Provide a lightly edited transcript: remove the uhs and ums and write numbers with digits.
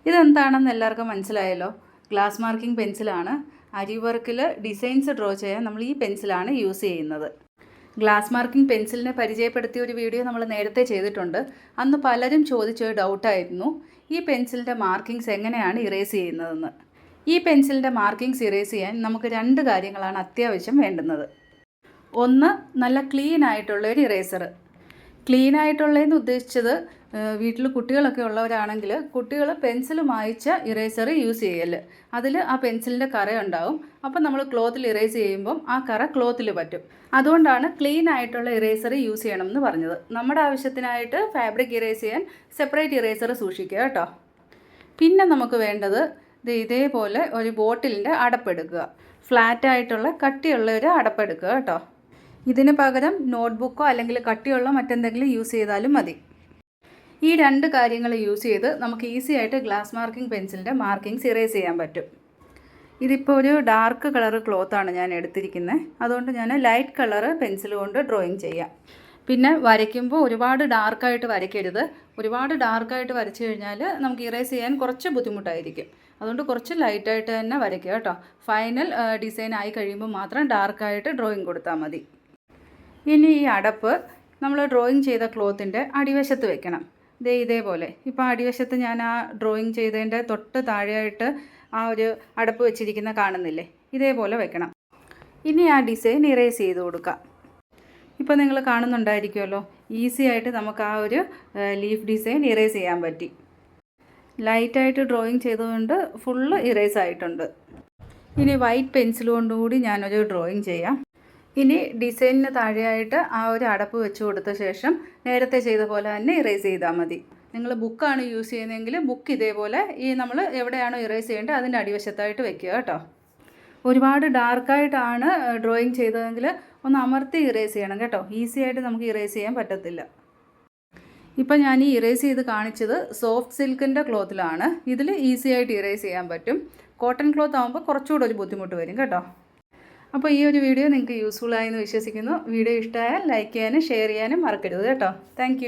ഇതെന്താണെന്ന് എല്ലാവർക്കും മനസ്സിലായല്ലോ. ഗ്ലാസ് മാർക്കിംഗ് പെൻസിലാണ്. അരി വർക്കിൽ ഡിസൈൻസ് ഡ്രോ ചെയ്യാൻ നമ്മൾ ഈ പെൻസിലാണ് യൂസ് ചെയ്യുന്നത്. ഗ്ലാസ് മാർക്കിംഗ് പെൻസിലിനെ പരിചയപ്പെടുത്തിയ ഒരു വീഡിയോ നമ്മൾ നേരത്തെ ചെയ്തിട്ടുണ്ട്. അന്ന് പലരും ചോദിച്ചൊരു ഡൗട്ടായിരുന്നു ഈ പെൻസിലിൻ്റെ മാർക്കിങ്സ് എങ്ങനെയാണ് ഇറേസ് ചെയ്യുന്നതെന്ന്. ഈ പെൻസിലിൻ്റെ മാർക്കിങ്സ് ഇറേസ് ചെയ്യാൻ നമുക്ക് 2 കാര്യങ്ങളാണ് അത്യാവശ്യം വേണ്ടുന്നത്. ഒന്ന്, നല്ല ക്ലീൻ ആയിട്ടുള്ള ഒരു ഇറേസർ. ക്ലീൻ ആയിട്ടുള്ളതെന്ന് ഉദ്ദേശിച്ചത് വീട്ടിൽ കുട്ടികളൊക്കെ ഉള്ളവരാണെങ്കിൽ കുട്ടികൾ പെൻസിൽ മായ്ച്ച ഇറേസർ യൂസ് ചെയ്യല്. അതിൽ ആ പെൻസിലിൻ്റെ കറ ഉണ്ടാവും. അപ്പം നമ്മൾ ക്ലോത്തിൽ ഇറേസ് ചെയ്യുമ്പം ആ കറ ക്ലോത്തിൽ പറ്റും. അതുകൊണ്ടാണ് ക്ലീൻ ആയിട്ടുള്ള ഇറേസർ യൂസ് ചെയ്യണം എന്ന് പറഞ്ഞത്. നമ്മുടെ ആവശ്യത്തിനായിട്ട് ഫാബ്രിക് ഇറേസ് ചെയ്യാൻ സെപ്പറേറ്റ് ഇറേസർ സൂക്ഷിക്കുക കേട്ടോ. പിന്നെ നമുക്ക് വേണ്ടത് ഇതേപോലെ ഒരു ബോട്ടിലിൻ്റെ അടപ്പെടുക്കുക. ഫ്ലാറ്റായിട്ടുള്ള കട്ടിയുള്ള ഒരു അടപ്പെടുക്കുക കേട്ടോ. ഇതിന് പകരം നോട്ട്ബുക്കോ അല്ലെങ്കിൽ കട്ടിയുള്ള മറ്റെന്തെങ്കിലും യൂസ് ചെയ്താലും മതി. ഈ 2 കാര്യങ്ങൾ യൂസ് ചെയ്ത് നമുക്ക് ഈസി ആയിട്ട് ഗ്ലാസ് മാർക്കിംഗ് പെൻസിലിൻ്റെ മാർക്കിങ്സ് ഇറേസ് ചെയ്യാൻ പറ്റും. ഇതിപ്പോൾ ഒരു ഡാർക്ക് കളർ ക്ലോത്താണ് ഞാൻ എടുത്തിരിക്കുന്നത്. അതുകൊണ്ട് ഞാൻ ലൈറ്റ് കളർ പെൻസിൽ കൊണ്ട് ഡ്രോയിങ് ചെയ്യാം. പിന്നെ വരയ്ക്കുമ്പോൾ ഒരുപാട് ഡാർക്കായിട്ട് വരയ്ക്കരുത്. ഒരുപാട് ഡാർക്കായിട്ട് വരച്ചു കഴിഞ്ഞാൽ നമുക്ക് ഇറേസ് ചെയ്യാൻ കുറച്ച് ബുദ്ധിമുട്ടായിരിക്കും. അതുകൊണ്ട് കുറച്ച് ലൈറ്റായിട്ട് തന്നെ വരയ്ക്കുക കേട്ടോ. ഫൈനൽ ഡിസൈൻ ആയി കഴിയുമ്പോൾ മാത്രം ഡാർക്കായിട്ട് ഡ്രോയിങ് കൊടുത്താൽ മതി. ഇനി ഈ അടപ്പ് നമ്മൾ ഡ്രോയിങ് ചെയ്ത ക്ലോത്തിൻ്റെ അടിവശത്ത് വെക്കണം. ഇതേപോലെ. ഇപ്പോൾ അടിവശത്ത് ഞാൻ ആ ഡ്രോയിങ് ചെയ്തതിൻ്റെ തൊട്ട് താഴെയായിട്ട് ആ ഒരു അടപ്പ് വെച്ചിരിക്കുന്ന കാണുന്നില്ലേ, ഇതേപോലെ വെക്കണം. ഇനി ആ ഡിസൈൻ ഇറേസ് ചെയ്ത് കൊടുക്കാം. ഇപ്പോൾ നിങ്ങൾ കാണുന്നുണ്ടായിരിക്കുമല്ലോ, ഈസി ആയിട്ട് നമുക്ക് ആ ഒരു ലീഫ് ഡിസൈൻ ഇറേസ് ചെയ്യാൻ പറ്റി. ലൈറ്റായിട്ട് ഡ്രോയിങ് ചെയ്തുകൊണ്ട് ഫുള്ള് ഇറേസ് ആയിട്ടുണ്ട്. ഇനി വൈറ്റ് പെൻസിൽ കൊണ്ടുകൂടി ഞാനൊരു ഡ്രോയിങ് ചെയ്യാം. ഇനി ഡിസൈനിന് താഴെയായിട്ട് ആ ഒരു അടപ്പ് വെച്ച് കൊടുത്ത ശേഷം നേരത്തെ ചെയ്ത പോലെ തന്നെ ഇറേസ് ചെയ്താൽ മതി. നിങ്ങൾ ബുക്കാണ് യൂസ് ചെയ്യുന്നതെങ്കിൽ ബുക്ക് ഇതേപോലെ നമ്മൾ എവിടെയാണോ ഇറേസ് ചെയ്യേണ്ടത് അതിൻ്റെ അടിവശത്തായിട്ട് വെക്കുക കേട്ടോ. ഒരുപാട് ഡാർക്കായിട്ടാണ് ഡ്രോയിങ് ചെയ്തതെങ്കിൽ ഒന്ന് അമർത്തി ഇറേസ് ചെയ്യണം കേട്ടോ. ഈസി ആയിട്ട് നമുക്ക് ഇറേസ് ചെയ്യാൻ പറ്റത്തില്ല. ഇപ്പം ഞാൻ ഈ ഇറേസ് ചെയ്ത് കാണിച്ചത് സോഫ്റ്റ് സിൽക്കിൻ്റെ ക്ലോത്തിലാണ്. ഇതിൽ ഈസി ആയിട്ട് ഇറേസ് ചെയ്യാൻ പറ്റും. കോട്ടൺ ക്ലോത്ത് ആകുമ്പോൾ കുറച്ചുകൂടെ ഒരു ബുദ്ധിമുട്ട് വരും കേട്ടോ. അപ്പോൾ ഈ ഒരു വീഡിയോ നിങ്ങൾക്ക് യൂസ്ഫുൾ ആയെന്ന് വിശ്വസിക്കുന്നു. വീഡിയോ ഇഷ്ടമായാൽ ലൈക്ക് ചെയ്യാനും ഷെയർ ചെയ്യാനും മറക്കരുത് കേട്ടോ. താങ്ക്